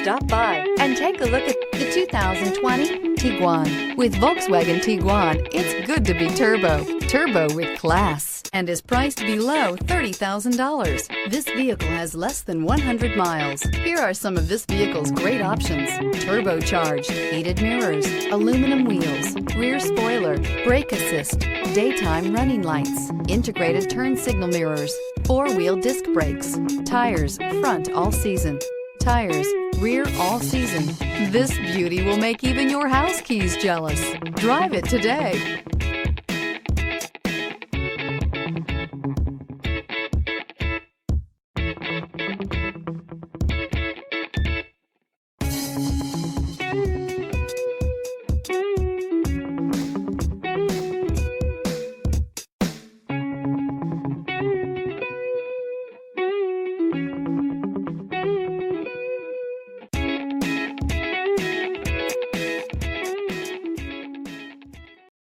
Stop by and take a look at the 2020 Tiguan. With Volkswagen Tiguan, it's good to be turbo. Turbo with class, and is priced below $30,000. This vehicle has less than 100 miles. Here are some of this vehicle's great options: turbocharged, heated mirrors, aluminum wheels, rear spoiler, brake assist, daytime running lights, integrated turn signal mirrors, four-wheel disc brakes, tires front all season, tires rear all season. This beauty will make even your house keys jealous. Drive it today.